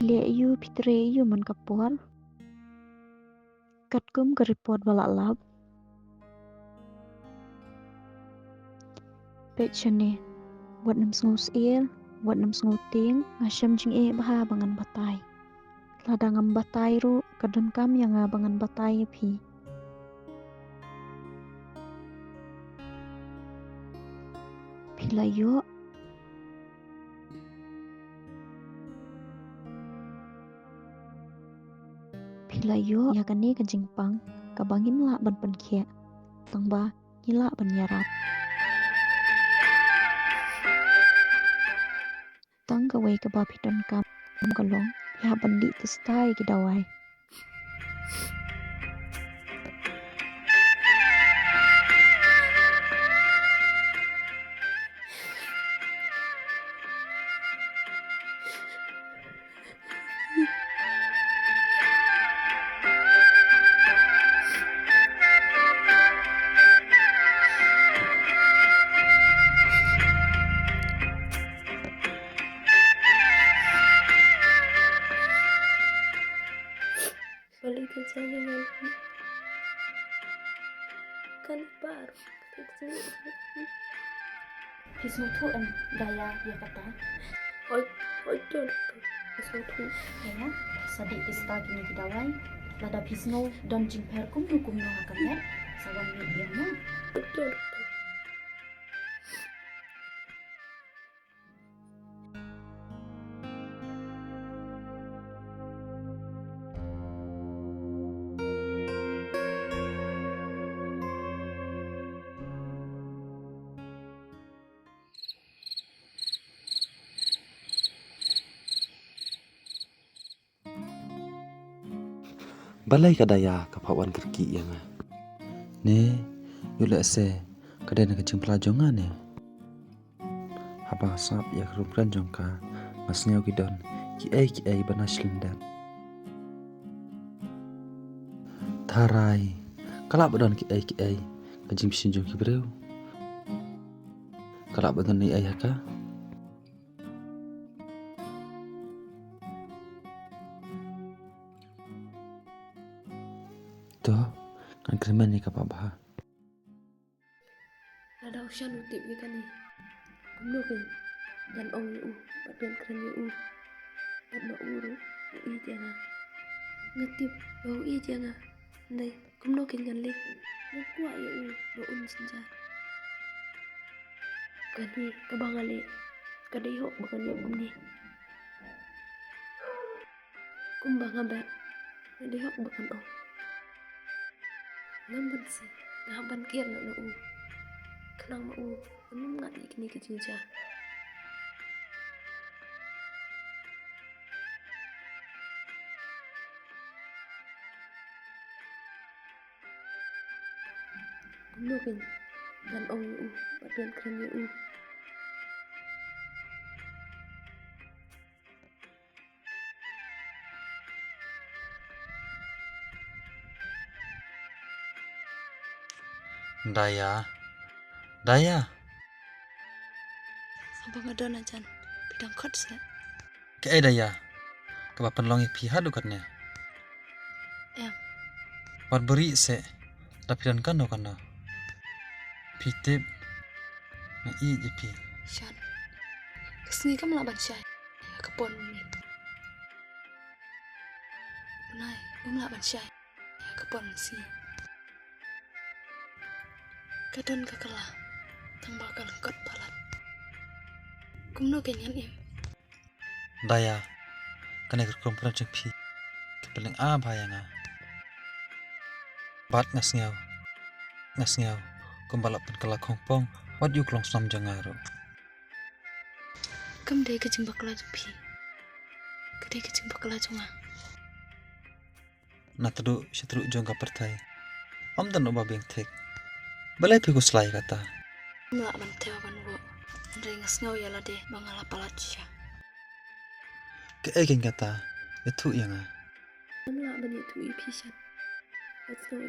Pile iu pitre iu man kapor. Katkum ke report balak lab. Pechane buat nam sengus il, buat nam sengu ting, ngasham jing baha bangan batai. Ladangam batai ru kadon kam yang bangan batai pi. Pilayo ya kani kan jingpang kabangin la ban penkia tangba nila ban yarap tang kawai ka bapidon kam kalong ya bandi testai kidawai balikan saja dengan kan baru Hisnutuan daya ya kata oi tuh sesuatu ya sadik testa kini kidawai lada pisno dan jingper kum no akan ya sawan mi biana betul Balai kadaya kapawan kerki yang ne yula se kadai nak jempla jonga ne haba sap ya kerumran jongka masnya gidon ki ai banas lindan tarai kalap badon ki ai kajim sinjong ki breu kalap badon ni ayaka Tuh, kan kremen ni kapal bah. ada usian utip ni kan ni kumno kan dan ong yu badan keren yu dan ma uru i jangan ngetip bau i jangan này kumno kan gan le nó kuat yu doun senja kan ni kabang ale kadai hok bakan yu kumni kumbang ngabat kadai hok bakan ong ngamban si ngamban kian na u kenang mau enum ngat ikni ke jinja kumnokin dan ong u badan keren u Daya abang ada najan bidang kot sa ke daya kapapan longi pihak dukatnya em wat beri se rapidan kano pitip na i jepi shan kesini kam laban syai kepon ni nai laban syai kepon si kadon kakalah tambah kalengkot balat kumno kenyan em daya kena kerumpulan jepi kepeling bayanga bat ngasngau kumbalap kala kongpong wat yuk long sam jangaro kam dai ke jimbak la jepi kedai ke jimbak la jonga na tedu sitru jongka pertai om dan oba beng tek balai piku selai kata mla ban tewa ban wo ndai ngasngau ya la de bangala palat sya ke kata itu yang mla ban itu i pishan atau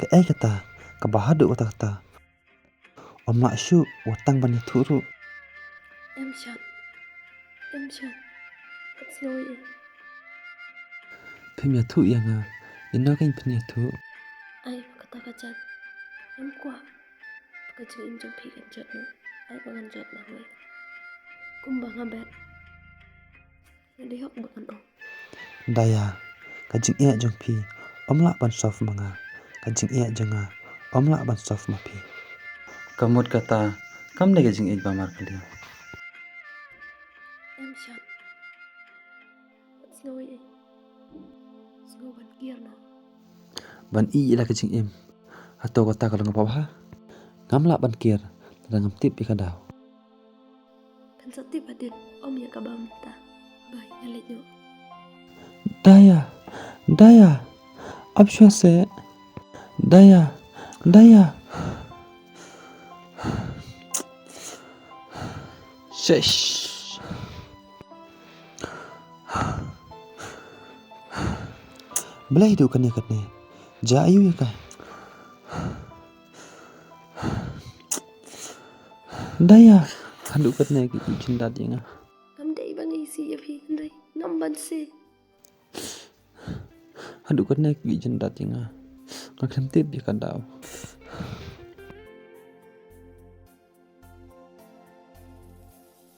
ke kata kabahadu kata om maksyu watang bani turu em shan Slowly. Phim nhà thụ yang à. In nó kênh phim nhà thụ. Ai kata kacan. Em kuat. Kecil im jom pi kan jot no. Ai bangan jot na hui. Kumbang abet. Jadi hok bangan ong. Daya. Kajing iya jong pi. Om lak ban sof manga. Kajing iya jong à. Om lak ban sof ma pi. Kamut kata. Kam lagi kajing iya bamar kali. Em shan. Slowly. Slow ban gear na. Ban iya lah kajing im. Atau kata kalau ngapa ha. Ngam lak ban kir. Dan ngam tip ika daw. Kan setip adin. Om ya kabam ta. Bye. Yalit nyo. Daya. Daya. Ab shwa se. Daya. Daya. Shesh. Belah hidup kan ya. Jayu ya kah? Daya. Haduk kan ya cinta dia ngah. Kam dei bang isi ya pi. Ndai. Ngam ban si. Haduk kan ya cinta dia ngah. Ngam tip ya kan daw.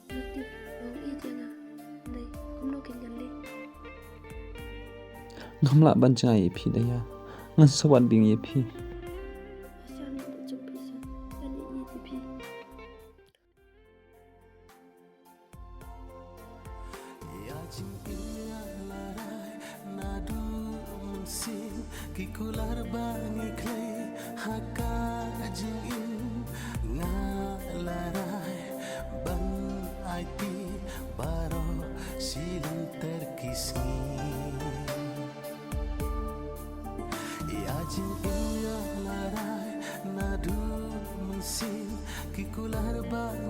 Ngatip. Bau i jangan. Ndai. Kumno kin gan li. Ngam lak ban cengai pi daya. Ngan sawat ding ya pi. Asyam na jom pi sa. Kan i ti pi. Kikular bani clay haka jingin ngalarai ban IT baro silang terkisni ya jingin ngalarai nadu mensin kikular bani